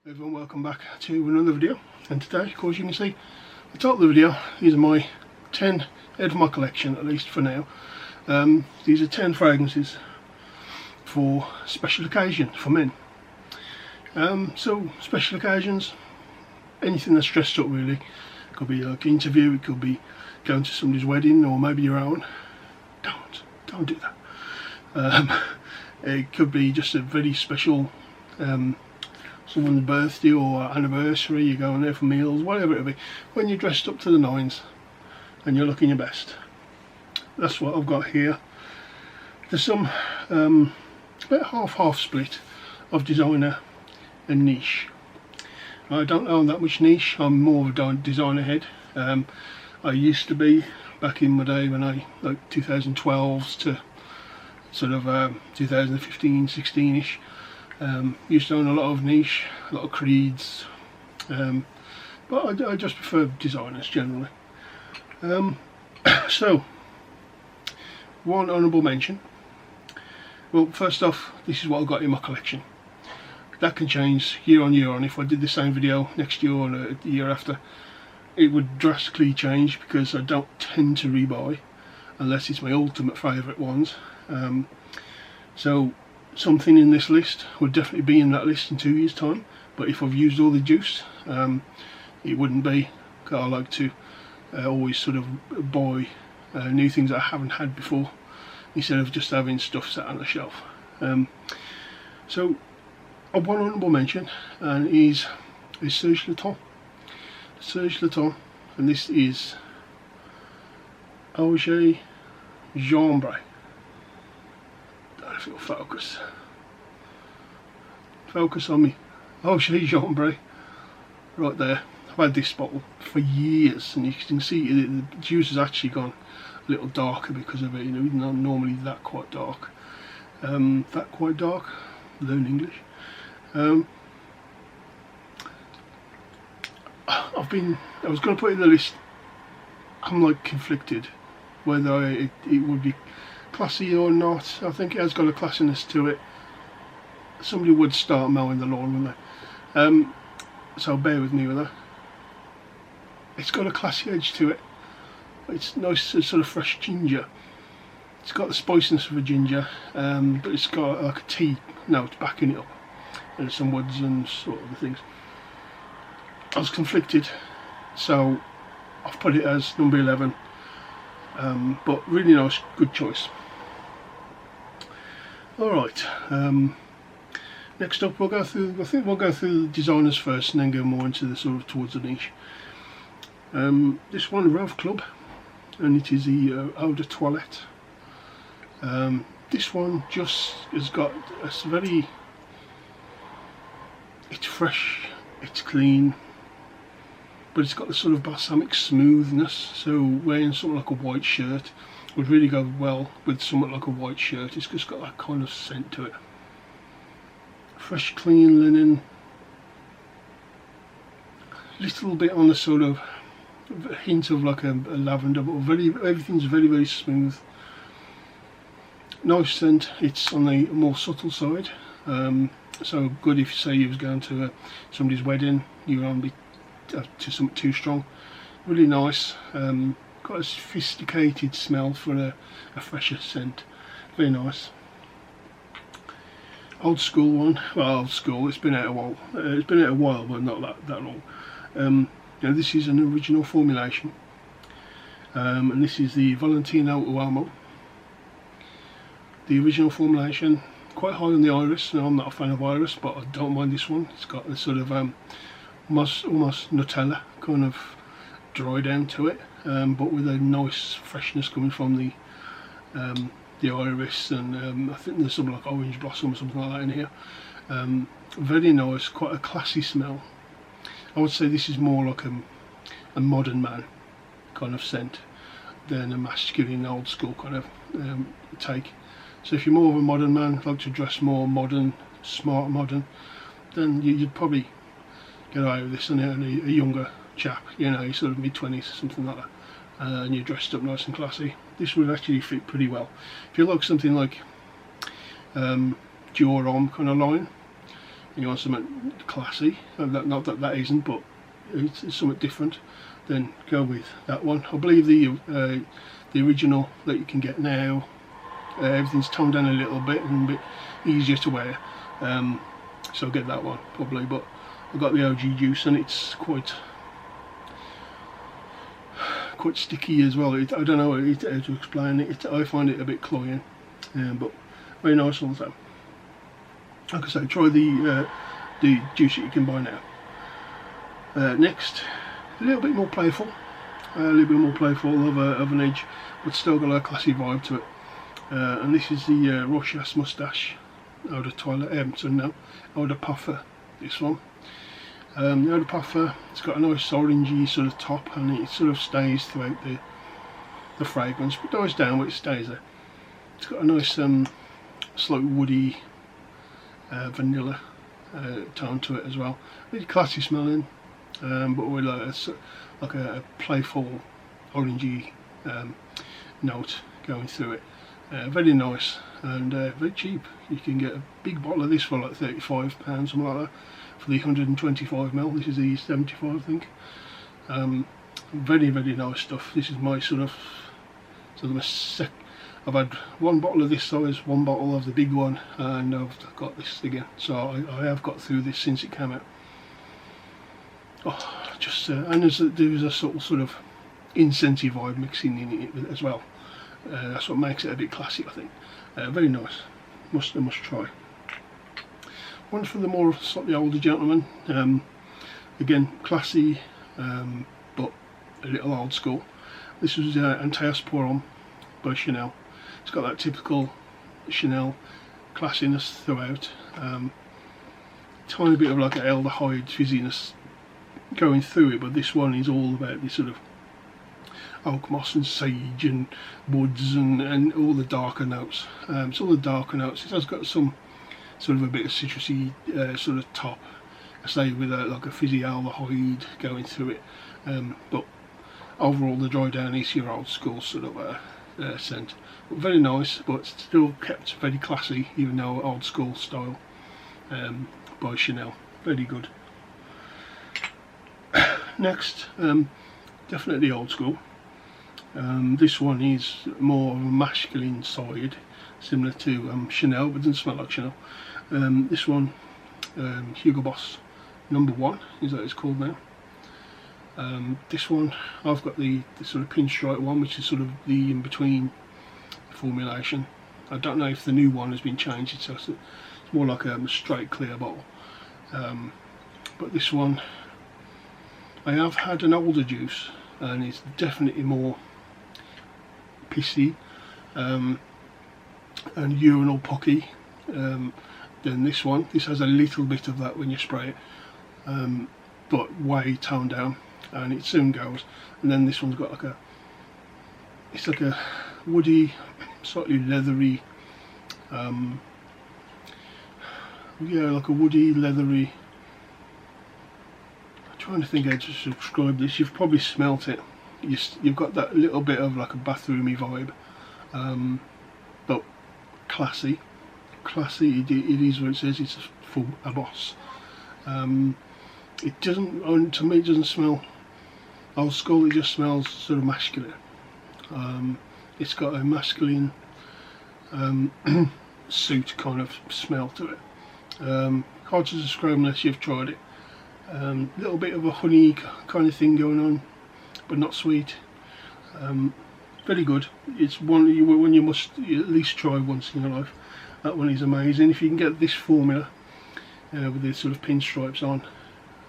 Everyone, welcome back to another video, and today, of course, you can see the title of the video. These are my 10 out of my collection, at least for now. These are 10 fragrances for special occasions for men. So special occasions, anything that's dressed up really. It could be like an interview, it could be going to somebody's wedding, or maybe your own. Don't do that. It could be just a very special someone's birthday or anniversary, you're going there for meals, whatever it be. When you're dressed up to the nines and you're looking your best. That's what I've got here. There's some about half split of designer and niche. I don't own that much niche. I'm more of a designer head. I used to be back in my day when I like 2012s to sort of 2015, 16ish. Used to own a lot of niche, a lot of creeds, but I just prefer designers generally. So, one honourable mention. Well, first off, this is what I've got in my collection. That can change year on year on. If I did the same video next year or the year after, it would drastically change because I don't tend to rebuy unless it's my ultimate favourite ones. So something in this list would definitely be in that list in 2 years time, but if I've used all the juice, it wouldn't be. I like to always sort of buy new things that I haven't had before instead of just having stuff sat on the shelf. So one honourable mention and is Serge Lutens. Serge Lutens, and this is Auger Jambre. If it'll focus on me. Auger Jambre, right there. I've had this bottle for years, and you can see the juice has actually gone a little darker because of it. You know, not normally that quite dark. That quite dark. Learn English. I was going to put it in the list. I'm like conflicted whether it would be classy or not. I think it has got a classiness to it. Somebody would start mowing the lawn, wouldn't they? So bear with me with that. It's got a classy edge to it. It's nice, sort of fresh ginger. It's got the spiciness of a ginger, but it's got like a tea note backing it up, and some woods and sort of things. I was conflicted, so I've put it as number 11. But really nice, good choice. Alright, next up we'll go through, I think we'll go through the designers first and then go more into the sort of towards the niche. This one, Rove Club, and it is the Eau de Toilette. This one just has got a very, it's fresh, it's clean, but it's got the sort of balsamic smoothness, so wearing something like a white shirt would really go well with something like a white shirt. It's just got that kind of scent to it. Fresh, clean linen, little bit on the sort of hint of like a lavender, but everything's very smooth. Nice scent. It's on the more subtle side, so good if you say you was going to somebody's wedding, you won't be to something too strong. Really nice. Got a sophisticated smell for a fresher scent. Very nice. Old school one. Well, old school. It's been out a while. It's been out a while, but not that long. Now this is an original formulation, and this is the Valentino Uomo. The original formulation, quite high on the iris. Now I'm not a fan of iris, but I don't mind this one. It's got a sort of almost Nutella kind of dry down to it, but with a nice freshness coming from the iris, and I think there's something like orange blossom or something like that in here. Very nice, quite a classy smell. I would say this is more like a modern man kind of scent than a masculine old school kind of take. So if you're more of a modern man, like to dress more modern, smart modern, then you'd probably get away with this. And a younger chap, you know, sort of mid-20s or something like that, and you're dressed up nice and classy, this would actually fit pretty well. If you like something like Dior Homme kind of line, and you want something classy, not that that isn't, but it's something different, then go with that one. I believe the original that you can get now, everything's toned down a little bit and a bit easier to wear, so I'll get that one probably. But I've got the OG Juice, and it's quite sticky as well. I don't know how to explain it. I find it a bit cloying, but very nice all the time. Like I say, try the juice that you can buy now. Next, a little bit more playful, of an edge, but still got a classy vibe to it. And this is the Rochas Moustache Eau de Toilette, Eau de Parfum, this one. The Eau de Parfum, it's got a nice orangey sort of top, and it sort of stays throughout the fragrance, but dies down but it stays there. It's got a nice slightly woody vanilla tone to it as well. Really classy smelling, but with like a playful orangey note going through it. Very nice and very cheap. You can get a big bottle of this for like £35, something like that, for the 125ml. This is the 75, I think. Very nice stuff. This is my I've had one bottle of this size, one bottle of the big one, and I've got this again. So I have got through this since it came out. Oh, just and there's a sort of incensey vibe mixing in it as well. That's what makes it a bit classy, I think. Very nice. Must try. One for the more slightly older gentleman. Again, classy, but a little old school. This was Antaeus Pour Homme by Chanel. It's got that typical Chanel classiness throughout. Tiny bit of like an aldehyde fizziness going through it, but this one is all about this sort of oak moss and sage and woods and all the darker notes. It's all the darker notes. It has got some sort of a bit of citrusy sort of top, I say, with like a fizzy aldehyde going through it. But overall, the dry down is your old school sort of scent. But very nice, but still kept very classy, even though old school style, by Chanel. Very good. Next, definitely old school. This one is more of a masculine side, similar to Chanel, but doesn't smell like Chanel. This one, Hugo Boss #1 is that it's called now. This one, I've got the sort of pinstripe one, which is sort of the in-between formulation. I don't know if the new one has been changed, it's more like a straight clear bottle. But this one, I have had an older juice, and it's definitely more pissy and urinal pucky than this one. This has a little bit of that when you spray it, but way toned down, and it soon goes. And then this one's got like it's like a woody, slightly leathery, yeah, like a woody, leathery. I'm trying to think how to describe this. You've probably smelt it. You've got that little bit of like a bathroomy vibe, but classy. It is what it says. It's for a boss. It doesn't, to me, it doesn't smell old school. It just smells sort of masculine. It's got a masculine suit kind of smell to it. Hard to describe unless you've tried it. Little bit of a honey kind of thing going on, but not sweet. Very good. It's one you must at least try once in your life. That one is amazing. If you can get this formula with the sort of pinstripes on,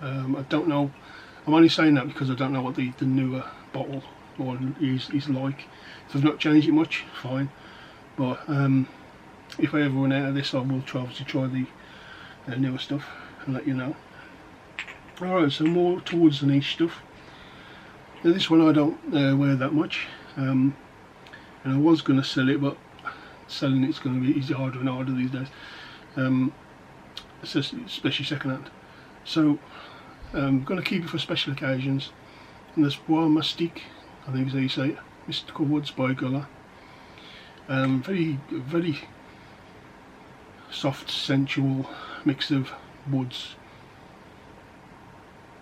I don't know. I'm only saying that because I don't know what the newer bottle one is like. If I've not changed it much, fine. But if I ever run out of this, I will obviously try the newer stuff and let you know. Alright, so more towards the niche stuff. Now this one I don't wear that much, and I was going to sell it, but selling it's going to be harder and harder these days, especially second hand. So I'm going to keep it for special occasions. And this Bois Mystique, I think is how you say it, Mystical Woods by Guerlain. Very soft, sensual mix of woods.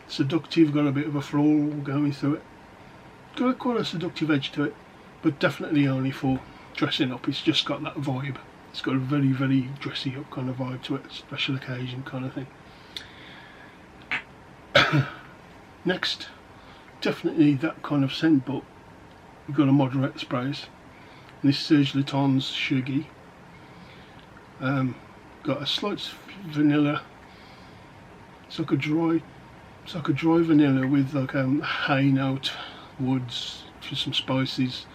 Seductive, got a bit of a floral going through it. Got quite a seductive edge to it, but definitely only for dressing up. It's just got that vibe. It's got a very, very dressy up kind of vibe to it, special occasion kind of thing. Next, definitely that kind of scent, but we've got a moderate sprays. And this is Serge Lutens Sugi. Got a slight vanilla. It's like a dry vanilla with like hay note, woods, just some spices,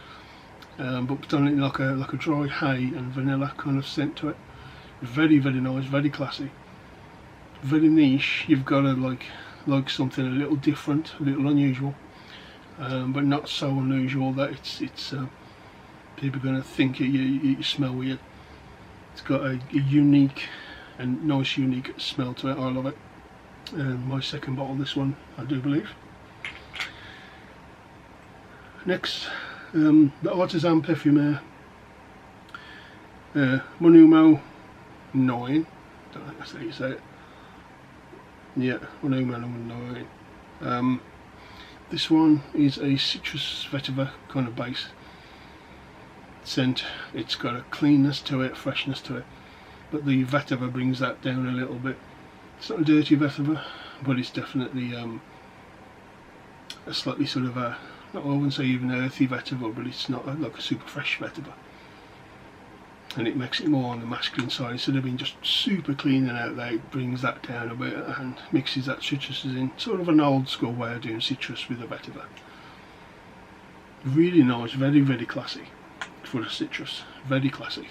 but done it like a dry hay and vanilla kind of scent to it. Very, very nice, very classy, very niche. You've got to like something a little different, a little unusual, but not so unusual that it's people are going to think you smell weird. It's got a unique and nice, unique smell to it. I love it. My second bottle, this one, I do believe. Next, the Artisan Parfumeur Monumo 9. Don't think that's how you say it. Yeah, Monumo 9. This one is a citrus vetiver kind of base scent. It's got a cleanness to it, freshness to it, but the vetiver brings that down a little bit. It's not a dirty vetiver, but it's definitely a slightly sort of a, I wouldn't say even earthy vetiver, but it's not like a super fresh vetiver. And it makes it more on the masculine side. Instead of being just super clean and out there, it brings that down a bit and mixes that citruses in. Sort of an old school way of doing citrus with a vetiver. Really nice, very, very classy for a citrus. Very classy.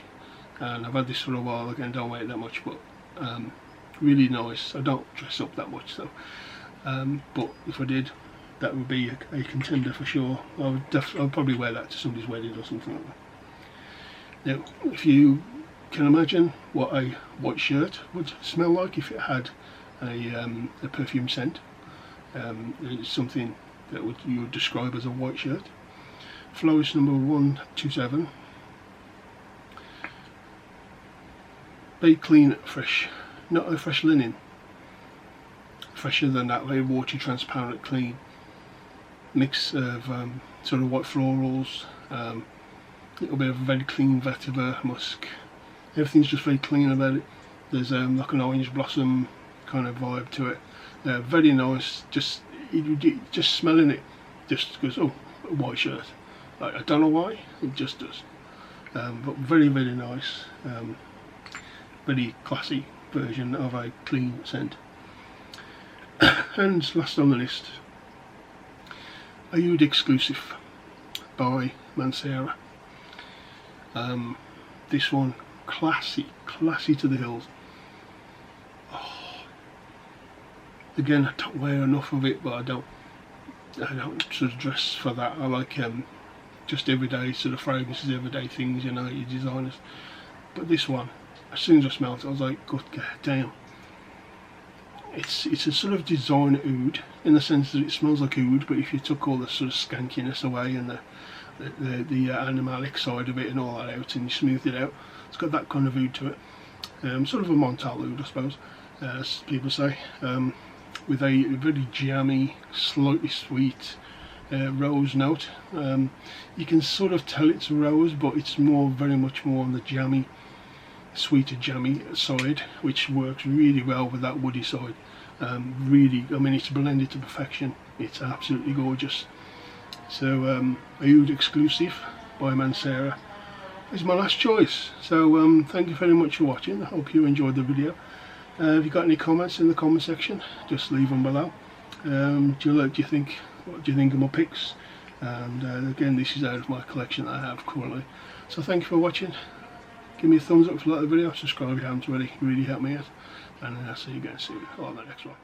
And I've had this for a while, again, don't wear it that much, but really nice. I don't dress up that much though, but if I did, that would be a contender for sure. I'd probably wear that to somebody's wedding or something like that. Now, if you can imagine what a white shirt would smell like if it had a perfume scent, it's something that you would describe as a white shirt. Florist number 127. Very clean, fresh. Not a fresh linen, fresher than that, very watery, transparent, clean mix of sort of white florals, a little bit of very clean vetiver, musk. Everything's just very clean about it. There's like an orange blossom kind of vibe to it. Very nice. Just smelling it, just goes, oh, a white shirt. I don't know why, it just does. But very, very nice. Very classy version of a clean scent. And last on the list, a Oud exclusive by Mancera. This one, classy to the hills. Oh. Again, I don't wear enough of it, but I don't sort of dress for that. I like just everyday sort of fragrances, everyday things, you know, your designers. But this one, as soon as I smelled it, I was like, God damn. It's a sort of design oud, in the sense that it smells like oud, but if you took all the sort of skankiness away and the animalic side of it and all that out, and you smoothed it out, it's got that kind of oud to it. Sort of a Montal oud, I suppose, as people say, with a very jammy, slightly sweet rose note. You can sort of tell it's rose, but it's very much more on the jammy, sweeter jammy side, which works really well with that woody side. Really, I mean, it's blended to perfection. It's absolutely gorgeous. So Oud exclusive by Mancera is my last choice. So thank you very much for watching. I hope you enjoyed the video. If you've got any comments in the comment section, just leave them below. What do you think of my picks? And again, this is out of my collection that I have currently. So thank you for watching. Give me a thumbs up if you like the video, subscribe if you haven't already, really help me out, and I'll see you again soon on the next one.